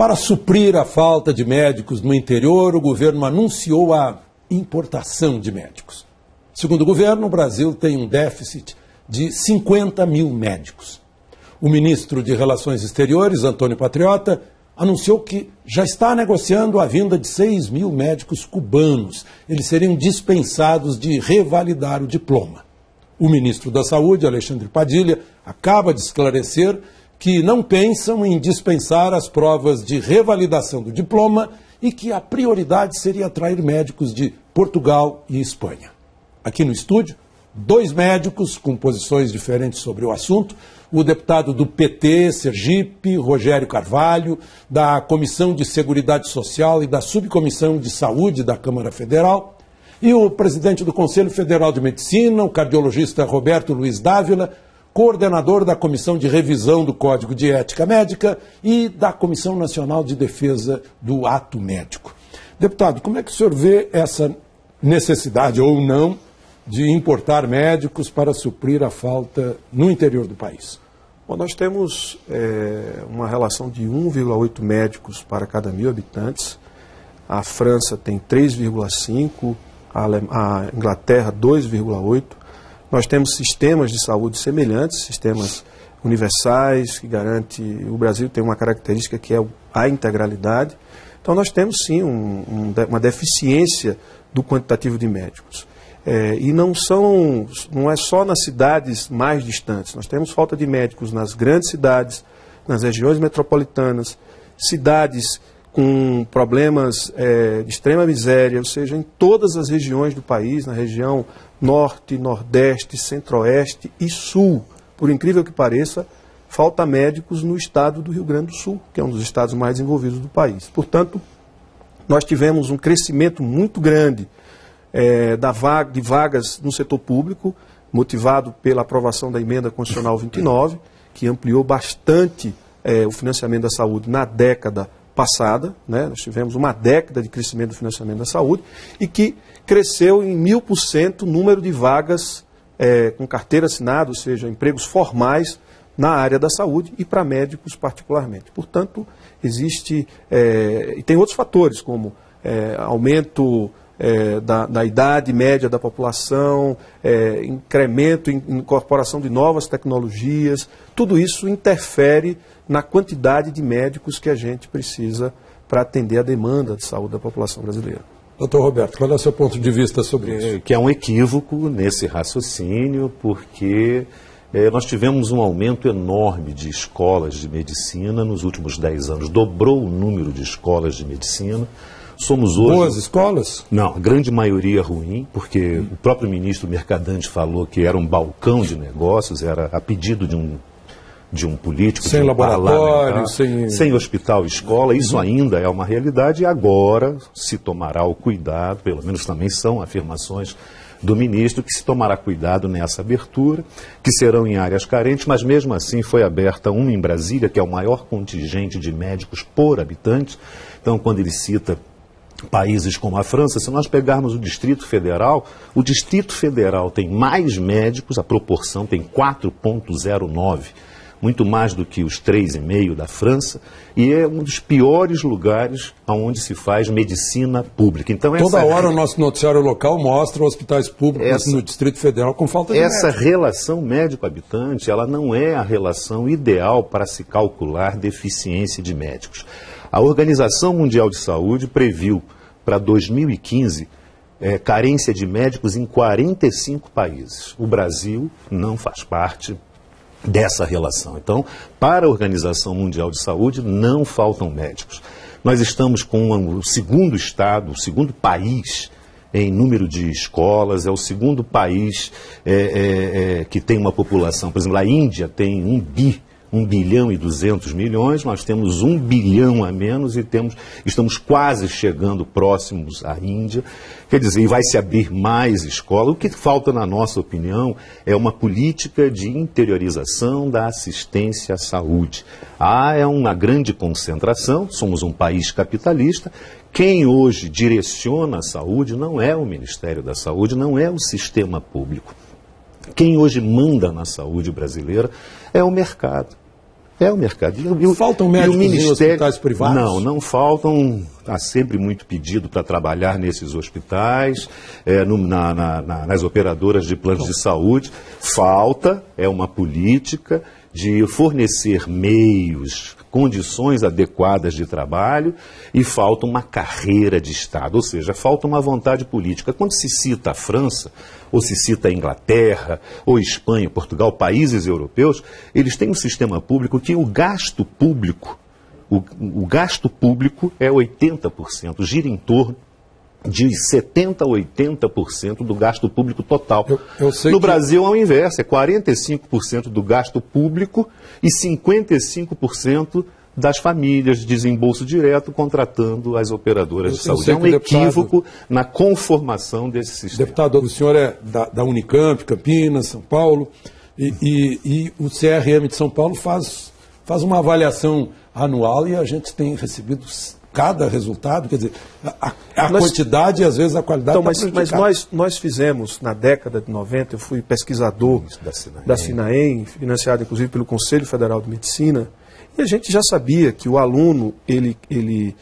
Para suprir a falta de médicos no interior, o governo anunciou a importação de médicos. Segundo o governo, o Brasil tem um déficit de 50 mil médicos. O ministro de Relações Exteriores, Antônio Patriota, anunciou que já está negociando a vinda de 6 mil médicos cubanos. Eles seriam dispensados de revalidar o diploma. O ministro da Saúde, Alexandre Padilha, acaba de esclarecer que não pensam em dispensar as provas de revalidação do diploma e que a prioridade seria atrair médicos de Portugal e Espanha. Aqui no estúdio, 2 médicos com posições diferentes sobre o assunto, o deputado do PT, Sergipe, Rogério Carvalho, da Comissão de Seguridade Social e da Subcomissão de Saúde da Câmara Federal, e o presidente do Conselho Federal de Medicina, o cardiologista Roberto Luiz Dávila, coordenador da Comissão de Revisão do Código de Ética Médica e da Comissão Nacional de Defesa do Ato Médico. Deputado, como é que o senhor vê essa necessidade ou não de importar médicos para suprir a falta no interior do país? Bom, nós temos uma relação de 1,8 médicos para cada 1.000 habitantes. A França tem 3,5, a Inglaterra 2,8. Nós temos sistemas de saúde semelhantes, sistemas universais, que garante... O Brasil tem uma característica que é a integralidade. Então nós temos sim uma deficiência do quantitativo de médicos. E não é só nas cidades mais distantes. Nós temos falta de médicos nas grandes cidades, nas regiões metropolitanas, cidades com problemas de extrema miséria, ou seja, em todas as regiões do país, na região norte, nordeste, centro-oeste e sul. Por incrível que pareça, falta médicos no estado do Rio Grande do Sul, que é um dos estados mais envolvidos do país. Portanto, nós tivemos um crescimento muito grande de vagas no setor público, motivado pela aprovação da Emenda Constitucional 29, que ampliou bastante o financiamento da saúde na década passada, né? Nós tivemos uma década de crescimento do financiamento da saúde e que cresceu em 1000% o número de vagas com carteira assinada, ou seja, empregos formais na área da saúde e para médicos particularmente. Portanto, existe, e tem outros fatores como aumento da idade média da população, incremento, incorporação de novas tecnologias, tudo isso interfere na quantidade de médicos que a gente precisa para atender a demanda de saúde da população brasileira. Doutor Roberto, qual é o seu ponto de vista sobre isso? Que é um equívoco nesse raciocínio, porque nós tivemos um aumento enorme de escolas de medicina nos últimos 10 anos, dobrou o número de escolas de medicina. Somos hoje... Boas escolas? Não, a grande maioria ruim, porque o próprio ministro Mercadante falou que era um balcão de negócios, era a pedido de um político, sem laboratório, sem hospital e escola. Isso ainda é uma realidade e agora se tomará o cuidado, pelo menos também são afirmações do ministro, que se tomará cuidado nessa abertura, que serão em áreas carentes, mas mesmo assim foi aberta uma em Brasília, que é o maior contingente de médicos por habitante. Então, quando ele cita países como a França, se nós pegarmos o Distrito Federal tem mais médicos, a proporção tem 4,09, muito mais do que os 3,5 da França, e é um dos piores lugares onde se faz medicina pública. Então, toda hora o nosso noticiário local mostra hospitais públicos no Distrito Federal com falta de médicos. Essa relação médico-habitante, ela não é a relação ideal para se calcular deficiência de médicos. A Organização Mundial de Saúde previu para 2015 carência de médicos em 45 países. O Brasil não faz parte dessa relação. Então, para a Organização Mundial de Saúde, não faltam médicos. Nós estamos com o segundo estado, o segundo país em número de escolas, é o segundo país que tem uma população. Por exemplo, a Índia tem 1 bilhão e 200 milhões, nós temos 1 bilhão a menos e estamos quase chegando próximos à Índia. Quer dizer, e vai se abrir mais escola. O que falta, na nossa opinião, é uma política de interiorização da assistência à saúde. É uma grande concentração, somos um país capitalista. Quem hoje direciona a saúde não é o Ministério da Saúde, não é o sistema público. Quem hoje manda na saúde brasileira é o mercado. É o mercado. Faltam médicos em hospitais privados? Não faltam. Há sempre muito pedido para trabalhar nesses hospitais, nas operadoras de planos de saúde. Falta, é uma política de fornecer meios, condições adequadas de trabalho, e falta uma carreira de Estado, ou seja, falta uma vontade política. Quando se cita a França, ou se cita a Inglaterra, ou Espanha, Portugal, países europeus, eles têm um sistema público que o gasto público, o gasto público é 80%, gira em torno de 70% a 80% do gasto público total. No Brasil, ao inverso, é 45% do gasto público e 55% das famílias, desembolso direto, contratando as operadoras de saúde. É um equívoco na conformação desse sistema. Deputado, o senhor é da Unicamp, Campinas, São Paulo, e o CRM de São Paulo faz uma avaliação anual e a gente tem recebido cada resultado, quer dizer, a quantidade e às vezes a qualidade então, mas nós fizemos, na década de 90, eu fui pesquisador da Sinaem, financiado inclusive pelo Conselho Federal de Medicina, e a gente já sabia que o aluno, ele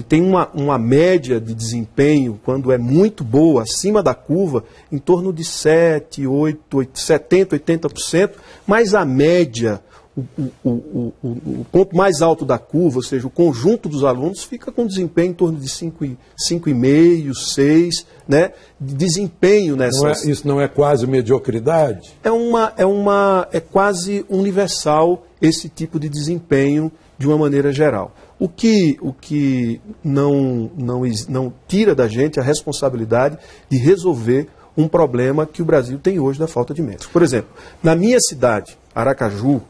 tem uma média de desempenho, quando é muito boa, acima da curva, em torno de 7, 8, 70, 80%, mas a média, o ponto mais alto da curva, ou seja, o conjunto dos alunos, fica com desempenho em torno de 5,5, 6, né, de desempenho nessas... Isso não é quase mediocridade? É quase universal esse tipo de desempenho de uma maneira geral. O que não tira da gente a responsabilidade de resolver um problema que o Brasil tem hoje da falta de médicos. Por exemplo, na minha cidade, Aracaju,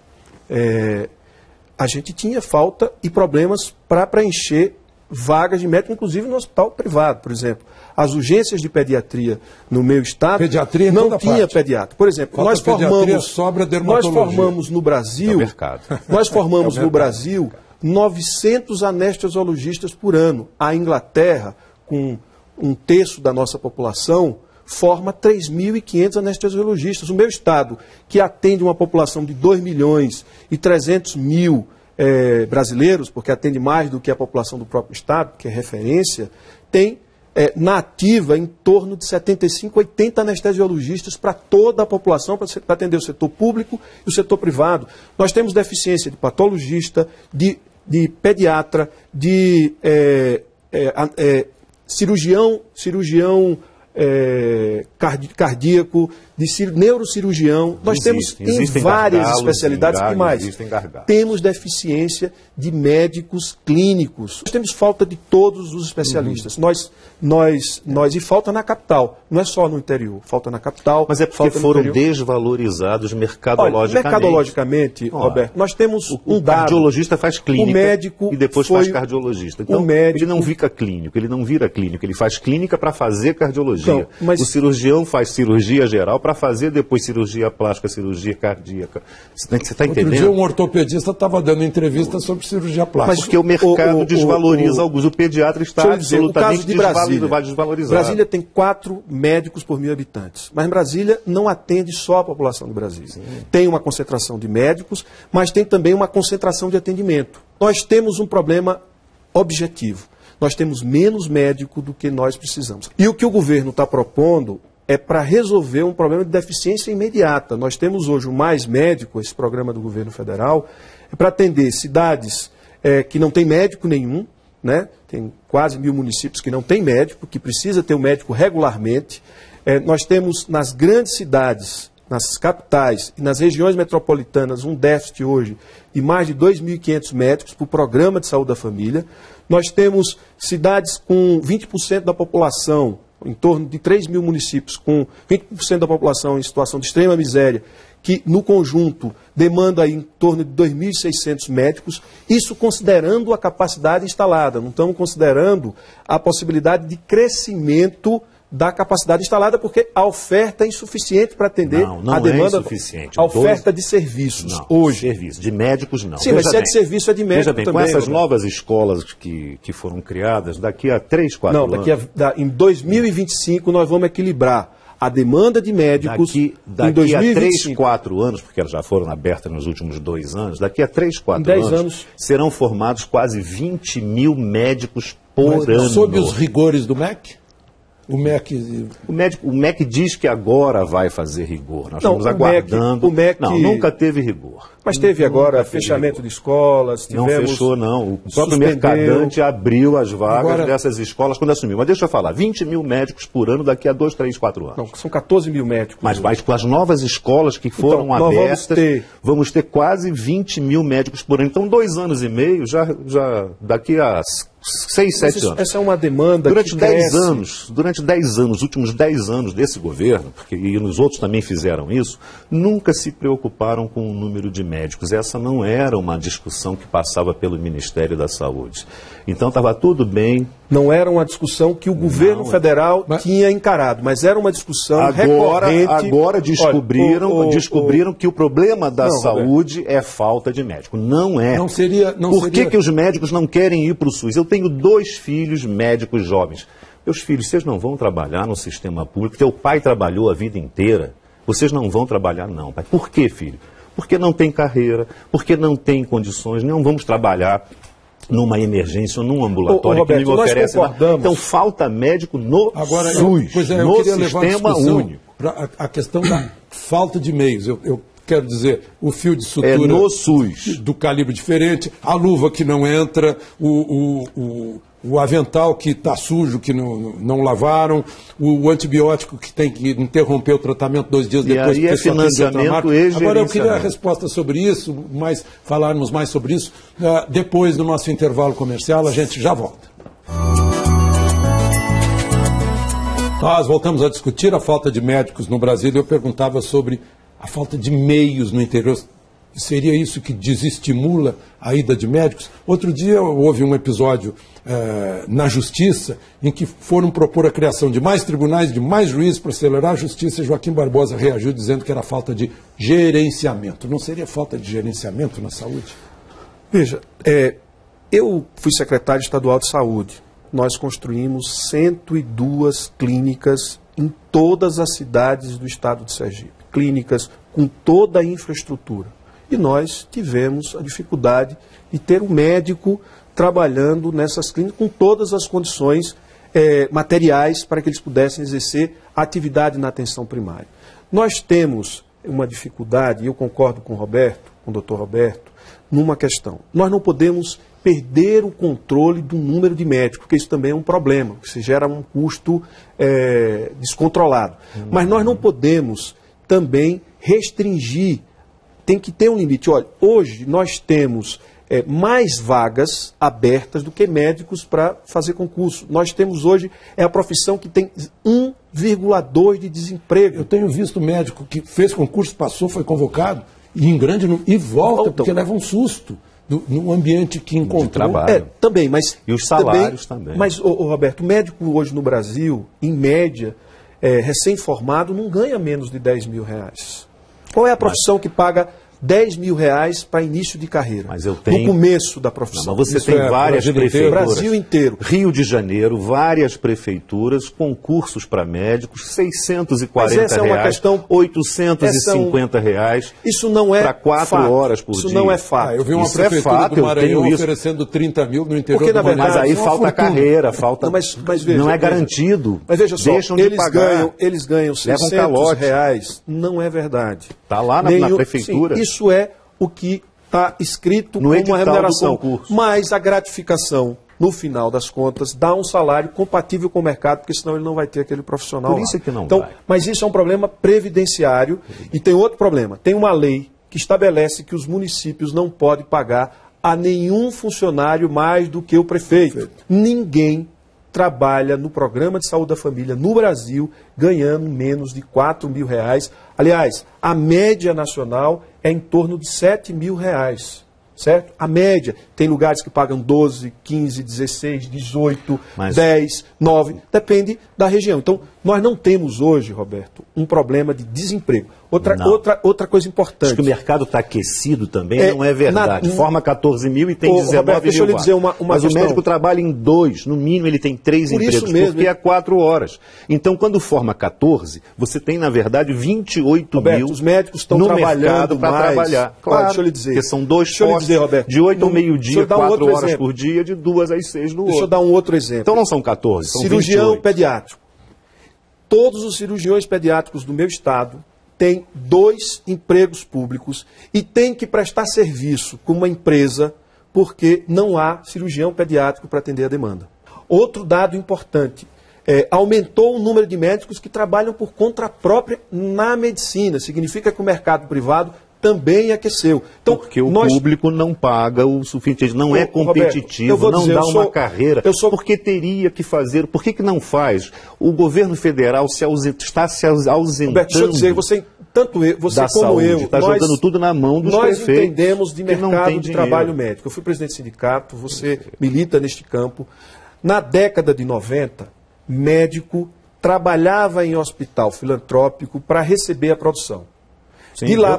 a gente tinha falta e problemas para preencher vagas de médico, inclusive no hospital privado, por exemplo. As urgências de pediatria no meu estado pediatria não tinha pediatra. Por exemplo, nós formamos no Brasil, nós formamos no Brasil 900 anestesiologistas por ano. A Inglaterra, com 1/3 da nossa população, forma 3.500 anestesiologistas. O meu estado, que atende uma população de 2.300.000 brasileiros, porque atende mais do que a população do próprio estado, que é referência, tem na ativa em torno de 75, 80 anestesiologistas para toda a população, para atender o setor público e o setor privado. Nós temos deficiência de patologista, de pediatra, de cirurgião cardíaco, de neurocirurgião. Nós temos em várias especialidades e mais. Temos deficiência de médicos clínicos. Nós temos falta de todos os especialistas. E falta na capital. Não é só no interior, falta na capital. Mas é porque foram desvalorizados mercadologicamente. Mercadologicamente, Roberto, nós temos um dado. O cardiologista faz clínica e depois faz cardiologista. Então, ele não vira clínico, ele faz clínica para fazer cardiologia. Então, o cirurgião faz cirurgia geral para fazer depois cirurgia plástica, cirurgia cardíaca. Você está entendendo? Outro dia um ortopedista estava dando entrevista sobre cirurgia plástica. Mas porque o mercado desvaloriza alguns. O pediatra está absolutamente desvalorizado. Brasília tem 4 médicos por 1.000 habitantes. Mas Brasília não atende só a população do Brasil. Sim. Tem uma concentração de médicos, mas tem também uma concentração de atendimento. Nós temos um problema objetivo. Nós temos menos médico do que nós precisamos. E o que o governo está propondo é para resolver um problema de deficiência imediata. Nós temos hoje o Mais Médico, esse programa do governo federal, para atender cidades que não tem médico nenhum, né? Tem quase 1.000 municípios que não tem médico, que precisa ter um médico regularmente. Nós temos nas grandes cidades, nas capitais e nas regiões metropolitanas um déficit hoje de mais de 2.500 médicos para o Programa de Saúde da Família. Nós temos cidades com 20% da população, em torno de 3.000 municípios, com 20% da população em situação de extrema miséria, que no conjunto demanda aí em torno de 2.600 médicos, isso considerando a capacidade instalada, não estamos considerando a possibilidade de crescimento da capacidade instalada, porque a oferta é insuficiente para atender a demanda. É insuficiente. A oferta de serviços hoje. Serviços, de médicos não. Sim, mas se é de serviço, é de médico também. Com essas novas escolas que foram criadas, daqui a 3, 4 anos... Em 2025 nós vamos equilibrar a demanda de médicos daqui em 2025. a 3, 4 anos, porque elas já foram abertas nos últimos 2 anos, daqui a 3, 4 anos serão formados quase 20 mil médicos por ano. Sob os rigores do MEC? O MEC diz que agora vai fazer rigor. Nós estamos aguardando. O MEC não, nunca teve rigor. Mas teve agora fechamento de escolas. Não fechou, não. O próprio Mercadante abriu as vagas dessas escolas quando assumiu. Mas deixa eu falar, 20 mil médicos por ano daqui a 2, 3, 4 anos. Não, são 14 mil médicos. Mas com as novas escolas que foram abertas, vamos ter quase 20 mil médicos por ano. Então, 2 anos e meio, já daqui a 6, 7 anos. Essa é uma demanda durante 10 anos, os últimos 10 anos desse governo, e os outros também fizeram isso, nunca se preocuparam com o número de médicos. Essa não era uma discussão que passava pelo Ministério da Saúde. Então estava tudo bem. Não era uma discussão que o governo federal tinha encarado, mas era uma discussão recorrente. Agora descobriram que o problema da saúde é falta de médico. Não é. Por que os médicos não querem ir para o SUS? Eu tenho 2 filhos médicos jovens. Meus filhos, vocês não vão trabalhar no sistema público. Teu pai trabalhou a vida inteira. Vocês não vão trabalhar, não, pai. Por quê, filho? Porque não tem carreira, porque não tem condições, não vamos trabalhar numa emergência ou num ambulatório Roberto, que não oferece nada. Então falta médico no SUS, eu queria sistema único. A questão da falta de meios. Eu quero dizer, o fio de sutura no SUS do calibre diferente, a luva que não entra, o avental que está sujo, que não lavaram, o antibiótico que tem que interromper o tratamento 2 dias depois. E aí financiamento e Agora eu queria a resposta sobre isso, falarmos mais sobre isso depois do nosso intervalo comercial. A gente já volta. Nós voltamos a discutir a falta de médicos no Brasil e eu perguntava sobre a falta de meios no interior. Seria isso que desestimula a ida de médicos? Outro dia houve um episódio na Justiça em que foram propor a criação de mais tribunais, de mais juízes para acelerar a Justiça. Joaquim Barbosa reagiu dizendo que era falta de gerenciamento. Não seria falta de gerenciamento na saúde? Veja, eu fui secretário estadual de saúde. Nós construímos 102 clínicas em todas as cidades do estado de Sergipe. Clínicas com toda a infraestrutura. E nós tivemos a dificuldade de ter um médico trabalhando nessas clínicas com todas as condições materiais para que eles pudessem exercer a atividade na atenção primária. Nós temos uma dificuldade, e eu concordo com o doutor Roberto, numa questão. Nós não podemos perder o controle do número de médicos, porque isso também é um problema, que se gera um custo descontrolado. Mas nós não podemos também restringir. Tem que ter um limite. Olha, hoje nós temos mais vagas abertas do que médicos para fazer concurso. Nós temos hoje a profissão que tem 1,2 de desemprego. Eu tenho visto médico que fez concurso, passou, foi convocado, e volta, porque leva um susto no ambiente que encontrou. De trabalho. Também, mas... E os salários também. Mas, Roberto, o médico hoje no Brasil, em média, recém-formado, não ganha menos de 10 mil reais. Qual é a profissão que paga 10 mil reais para início de carreira? Mas eu tenho... No começo da profissão. Mas você tem várias prefeituras. Brasil inteiro. Rio de Janeiro, várias prefeituras, concursos para médicos, 640 essa é uma reais, questão, 850 reais. Isso não é para 4 horas por dia. Isso não é fato. Eu vi uma prefeitura do Maranhão oferecendo 30 mil no interior do Maranhão. Mas aí falta carreira, falta... Não é garantido. Mas veja só, deixam de pagar. Eles ganham 600 reais. Não é verdade. Está lá na prefeitura. Sim, isso é o que está escrito no como uma remuneração. Concurso. Mas a gratificação, no final das contas, dá um salário compatível com o mercado, porque senão ele não vai ter aquele profissional. Por isso que não então, vai. Mas isso é um problema previdenciário. E tem outro problema. Tem uma lei que estabelece que os municípios não podem pagar a nenhum funcionário mais do que o prefeito. Ninguém trabalha no Programa de Saúde da Família no Brasil ganhando menos de 4 mil reais. Aliás, a média nacional é em torno de 7 mil reais. Certo? A média. Tem lugares que pagam 12, 15, 16, 18, 10, 9. Depende da região. Então, Nós não temos hoje, Roberto, um problema de desemprego. Outra coisa importante. Acho que o mercado está aquecido também, não é verdade. Forma 14 mil e tem 19 Roberto, deixa eu lhe dizer uma Mas questão. o médico trabalha em 2, no mínimo ele tem 3 empregos, isso mesmo, porque é 4 horas. Então, quando forma 14, você tem, na verdade, 28 Roberto, mil os médicos estão no trabalhando mercado para mais. trabalhar. Claro, deixa eu lhe dizer. Porque são 2 Deixa eu lhe postos, dizer, Roberto, de 8 ao deixa meio-dia, eu dar 4 horas exemplo. por dia, de 2 às 6 no outro. Deixa eu dar um outro exemplo. Então não são 14, são Cirurgião 28. pediátrico. Todos os cirurgiões pediátricos do meu estado têm 2 empregos públicos e têm que prestar serviço com uma empresa porque não há cirurgião pediátrico para atender a demanda. Outro dado importante, aumentou o número de médicos que trabalham por conta própria na medicina. Significa que o mercado privado também aqueceu. Então, porque o público não paga o suficiente, não é competitivo, Roberto, não dá uma carreira. Porque teria que fazer, por que não faz? O governo federal está se ausentando. Roberto, deixa eu dizer, você como saúde, eu, está jogando tudo na mão dos prefeitos. Nós entendemos de mercado de trabalho médico. Eu fui presidente do sindicato, você milita neste campo. Na década de 90, médico trabalhava em hospital filantrópico para receber a produção. Sim, de lá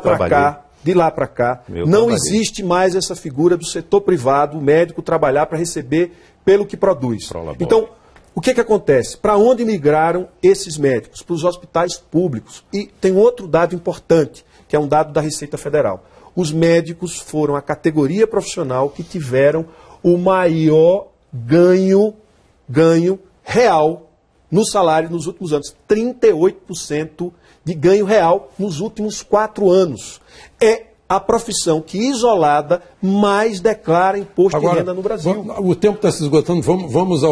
para cá, não existe mais essa figura do setor privado, o médico trabalhar para receber pelo que produz. Então, o que acontece? Para onde migraram esses médicos? Para os hospitais públicos. E tem outro dado importante, que é um dado da Receita Federal. Os médicos foram a categoria profissional que tiveram o maior ganho real no salário nos últimos anos. 38% de ganho real nos últimos 4 anos. É a profissão que, isolada, mais declara imposto de renda no Brasil. O tempo está se esgotando, vamos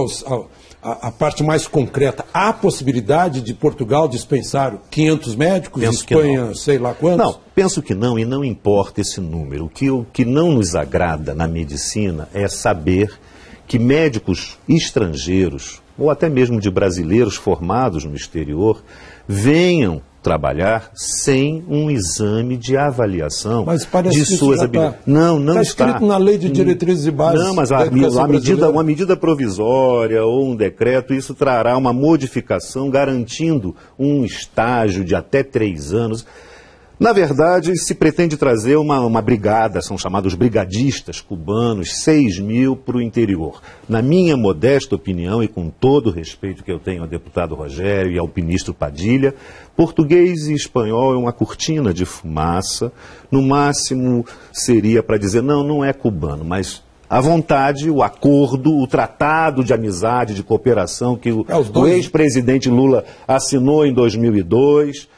à parte mais concreta. Há possibilidade de Portugal dispensar 500 médicos, Espanha sei lá quantos? Não, penso que não, e não importa esse número. O que não nos agrada na medicina é saber que médicos estrangeiros, ou até mesmo de brasileiros formados no exterior, venham trabalhar sem um exame de avaliação de suas habilidades. Não está. Está escrito na Lei de Diretrizes e Bases. Não, mas uma medida provisória ou um decreto, isso trará uma modificação garantindo um estágio de até 3 anos. Na verdade, se pretende trazer uma brigada, são chamados brigadistas cubanos, 6 mil para o interior. Na minha modesta opinião, e com todo o respeito que eu tenho ao deputado Rogério e ao ministro Padilha, português e espanhol é uma cortina de fumaça. No máximo seria para dizer, não é cubano, mas a vontade, o acordo, o tratado de amizade, de cooperação que o ex-presidente Lula assinou em 2002...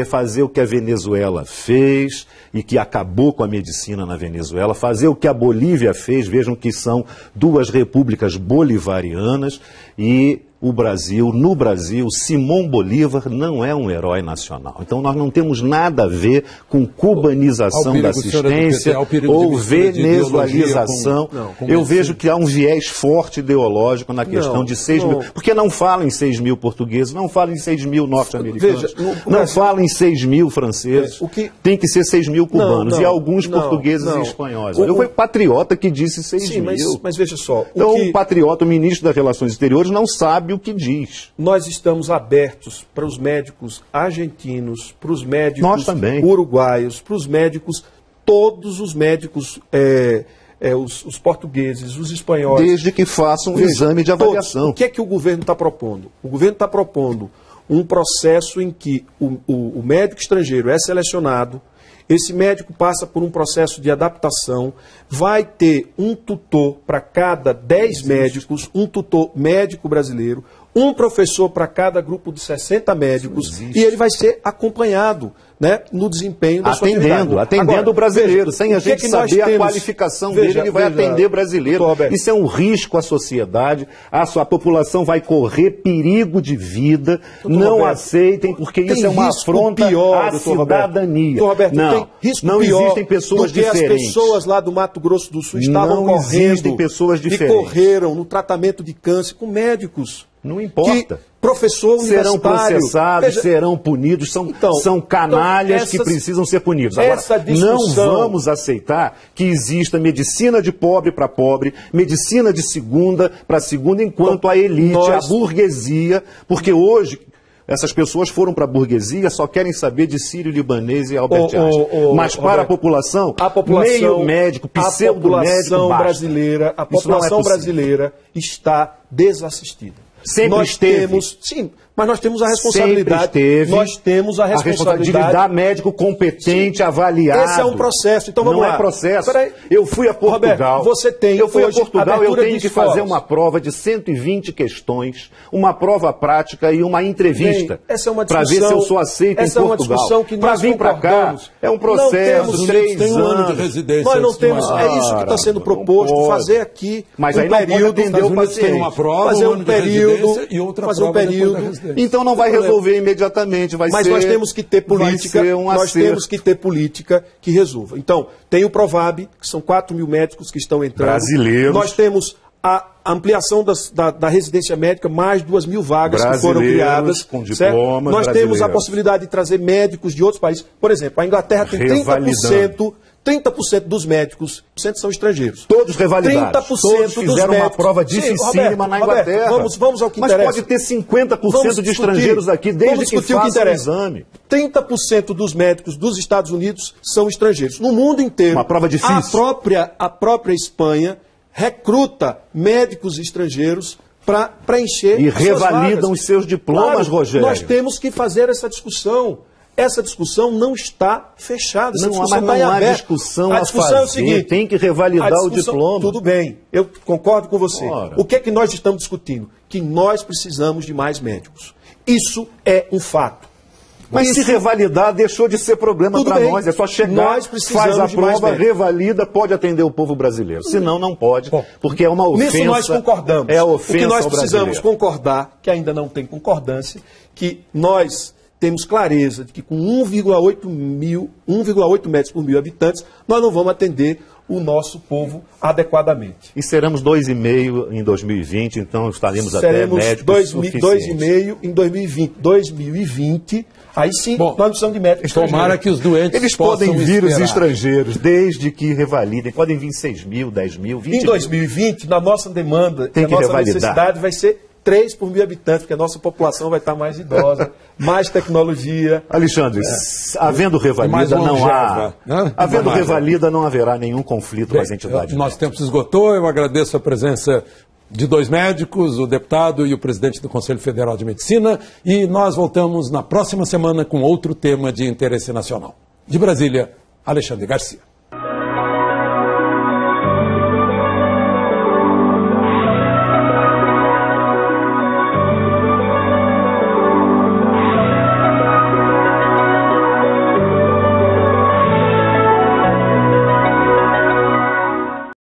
fazer o que a Venezuela fez e que acabou com a medicina na Venezuela, fazer o que a Bolívia fez, vejam que são 2 repúblicas bolivarianas, e no Brasil, Simão Bolívar não é um herói nacional. Então nós não temos nada a ver com cubanização da assistência ou venezualização. Eu vejo que há um viés forte ideológico na questão de 6 mil. Porque não fala em 6 mil portugueses, não fala em 6 mil norte-americanos, não fala em 6 mil franceses. Tem que ser 6 mil cubanos e alguns portugueses e espanhóis. Foi o patriota que disse 6 mil. Mas veja só. Então o patriota, o ministro das Relações Exteriores, não sabe o que diz. Nós estamos abertos para os médicos argentinos, para os médicos uruguaios, para os médicos, todos os médicos, os portugueses, os espanhóis. Desde que façam um exame de avaliação. O que é que o governo está propondo? O governo está propondo um processo em que o médico estrangeiro é selecionado, esse médico passa por um processo de adaptação, vai ter um tutor para cada 10 médicos, um tutor médico brasileiro, um professor para cada grupo de 60 médicos, e ele vai ser acompanhado, né, no desempenho da sua atividade. Atendendo o brasileiro, sem a gente saber a qualificação dele, ele vai atender brasileiro. Isso é um risco à sociedade, a população vai correr perigo de vida, não aceitem, porque isso é uma afronta à cidadania. Não existem pessoas diferentes. As pessoas lá do Mato Grosso do Sul estavam correndo pessoas diferentes. E correram no tratamento de câncer com médicos. Não importa. professor serão universitário... processados, serão punidos, são canalhas que precisam ser punidos. Agora, não vamos aceitar que exista medicina de pobre para pobre, medicina de segunda para segunda, enquanto a elite, a burguesia, porque hoje... Essas pessoas foram para a burguesia, só querem saber de sírio-libanês e Albert Einstein. Mas para a população, meio médico, pseudo-médico, brasileira, a população brasileira está desassistida. Sempre esteve. Sim, mas nós temos a responsabilidade. Nós temos a responsabilidade de dar médico competente, avaliado. Esse é um processo. Então vamos lá. Não é processo. Eu fui a Portugal. Roberto, eu tenho que fazer uma prova de 120 questões, uma prova prática e uma entrevista. Para ver se eu sou aceito em Portugal. É uma discussão que para vir para cá é um processo, 3 anos de residência. Nós não temos. É isso que está sendo proposto, fazer aqui um período. Fazer um período e outra prova. Fazer um período. Então não vai resolver imediatamente, mas nós temos que ter política, temos que ter política que resolva. Então, tem o Provab, que são 4 mil médicos que estão entrando. Brasileiros. Nós temos a ampliação da residência médica, mais 2 mil vagas que foram criadas. Com diplomas, nós temos a possibilidade de trazer médicos de outros países. Por exemplo, a Inglaterra tem 30% dos médicos são estrangeiros. Todos revalidados. 30% Todos fizeram uma prova dificílima na Inglaterra. Vamos ao que interessa. Mas pode ter 50% de estrangeiros aqui, desde que façam o exame. 30% dos médicos dos Estados Unidos são estrangeiros. No mundo inteiro. Uma prova difícil. A própria Espanha recruta médicos estrangeiros para preencher e revalidam os seus diplomas, Rogério. Nós temos que fazer essa discussão. Essa discussão não está fechada. Não há discussão a fazer. É o seguinte, tem que revalidar o diploma. Tudo bem, eu concordo com você. O que é que nós estamos discutindo? Que nós precisamos de mais médicos. Isso é um fato. Mas se revalidar, deixou de ser problema para nós. É só chegar, faz a prova, revalida, pode atender o povo brasileiro. Senão, não pode, porque é uma ofensa. Nisso nós concordamos. É a ofensa. O que nós precisamos concordar, que ainda não tem concordância, que nós temos clareza de que com 1,8 médicos por mil habitantes, nós não vamos atender o nosso povo adequadamente. E seremos 2,5 em 2020, então estaremos até médicos suficientes. 2,5 em 2020. 2020, aí sim, nós precisamos de médicos. Tomara que os doentes eles podem vir os estrangeiros, desde que revalidem. Podem vir 6 mil, 10 mil, 20 mil. Em 2020, na nossa demanda, a nossa necessidade vai ser 3 por mil habitantes, porque a nossa população vai estar mais idosa, mais tecnologia. Alexandre, havendo revalida, não haverá nenhum conflito com as entidades. Nosso tempo se esgotou, eu agradeço a presença de 2 médicos, o deputado e o presidente do Conselho Federal de Medicina, e nós voltamos na próxima semana com outro tema de interesse nacional. De Brasília, Alexandre Garcia.